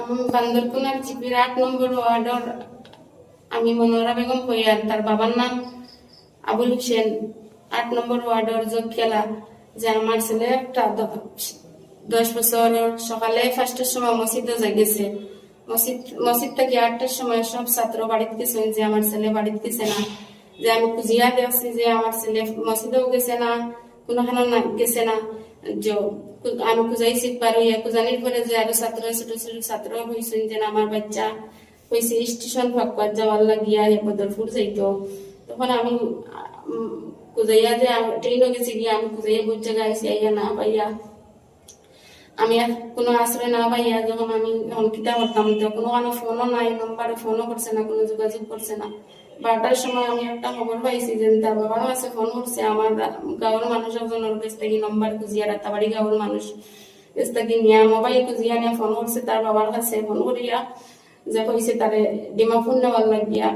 আমি বান্দরকুনার জিপির 8 নম্বর ওয়ার্ডের আমি মনোরা বেগম কইয়ার, তার বাবার নাম আবুল হোসেন, 8 নম্বর ওয়ার্ডের জকিয়ালা। যে আমার ছেলে একটা 10 বছর সকালে 5টার সময় মসজিদে যাই গেছে। মসজিদ থেকে 8টার সময় সব ছাত্র বাড়িতে গেছেন, যে আমার ছেলে বাড়িতে গেছে না। যে আমি খুঁজিয়া দেখছি যে আমার ছেলে মসজিদেও গেছে না, কোনোখানে গেছে না। যে আমি খুঁজাইছি পারো খুঁজানির পরে যে আরো ছাত্র ছোট ছোট ছাত্র হয়েছেন, যে আমার বাচ্চা হয়েছে স্টেশন ফাঁকবার যাওয়ার লাগিয়া বদরপুর যাইতো। তখন আমি খুঁজাইয়া যে ট্রেনও গেছি গিয়া আমি খুঁজাইয়া বহু জায়গায় আইসি, আইয়া না পাইয়া আমি আর কোনো আশ্রয় না পাইয়া যখন আমি কিতা করতাম, তো কোনো ফোনও নাই, নম্বরে ফোনও করছে না, কোনো যোগাযোগ করছে না। 12টার সময় আমি একটা খবর পাইছি যে তার বাবার কাছে ফোন করছে, আমার গাঁৱৰ মানুষ একজনের কাছ থেকে নম্বর খুঁজিয়া, রাতাবাড়ি গাঁৱৰ মানুষ কাছ থেকে নিয়ে মোবাইল খুঁজিয়া নিয়ে ফোন করছে তার বাবার কাছে। ফোন করিয়া যে কইছে তারে ডিমাপুর নেওয়ার লাগিয়া,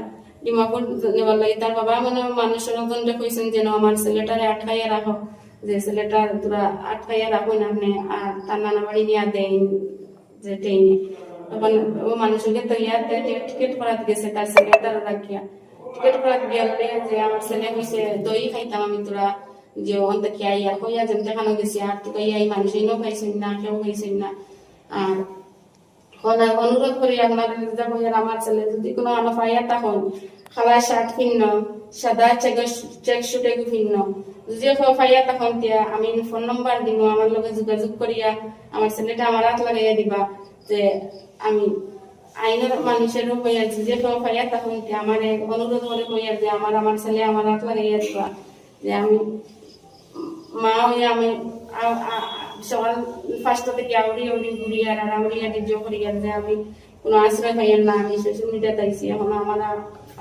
ডিমাপুর নেওয়ার লাগে। তার বাবা মানে মানুষের একজনটা কইছেন যেন আমার ছেলেটারে আটকাইয়া রাখো, যে ছেলেটা তোরা আটকাইয়া রাখো না আপনি, আর তার নানা বাড়ি নিয়ে দেয় যে ট্রেনে। তখন ও মানুষকে তো ইয়াতে টিকিট করাতে গেছে তার ছেলেটার রাখিয়া। টিকিট করাতে গেলে যে আমার ছেলে হয়েছে দই খাইতাম আমি, তোরা যে অন্ত কি আইয়া কইয়া যেমন দেখানো গেছি, আর তো এই মানুষই নো খাইছেন না, কেউ খাইছেন না। আর অনুরোধ করি আপনাদের আমার ছেলে যদি কোনো পাইয়া তখন খালা শার্ট ভিন্ন, সাদা চেক শুটে ভিন্ন, যদি পাইয়া তখন আমি ফোন নম্বর দিব, আমার লগে যোগাযোগ করিয়া আমার ছেলেটা আমার হাত লাগাইয়া দিবা। যে আমি আইনের মানুষেরও হইয়া যে পাইয়া তখন আমার অনুরোধ করে হইয়া যে আমার ছেলে আমার হাত লাগাইয়া দিবা। যে আমি মা হইয়া আমি সকাল 5টা থেকে আউরি ঘুরিয়া আর আউরিয়া ডিজো করিয়া যে আমি কোনো আশ্রয় পাইয়েন না, আমি সোশ্যাল মিডিয়াতে আইসি। এখন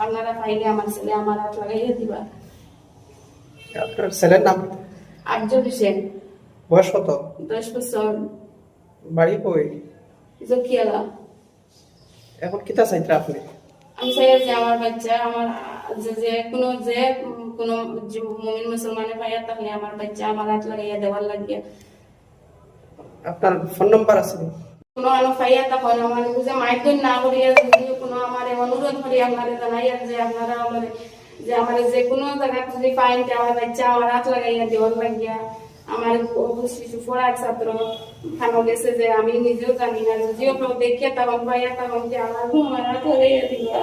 আপনারা পাইলে আমার ছেলে আমার হাত লাগাইয়া দিবা। আপনার ছেলের নাম? আফজল হোসেন। বয়স কত? 10 বছর। বাড়ি কই? জকিয়ালা। এখন কিতা চাইতে আপনি? আমি চাই যে আমার বাচ্চা আমার যে কোনো মুমিন মুসলমানের পাইয়া তাহলে আমার বাচ্চা আমার হাত লাগাইয়া দেওয়ার লাগিয়া। আপনার ফোন নাম্বার আছে? কোনো পাইয়া তখন আমার বুঝে মাইকজন না করিয়া যদি কোনো আমার অনুরোধ করি আপনারা জানাইয়া যে আপনারা আমার যে আমার যে কোনো জায়গা যদি পাইন আমার বাচ্চা আমার হাত লাগাইয়া দেওয়ার লাগিয়া। আমার শিশু পড়ার ছাত্র খানো গেছে যে আমি নিজেও জানি না, যদিও দেখিয়া তখন পাইয়া তখন যে আমার হাত লাগাইয়া দিবা।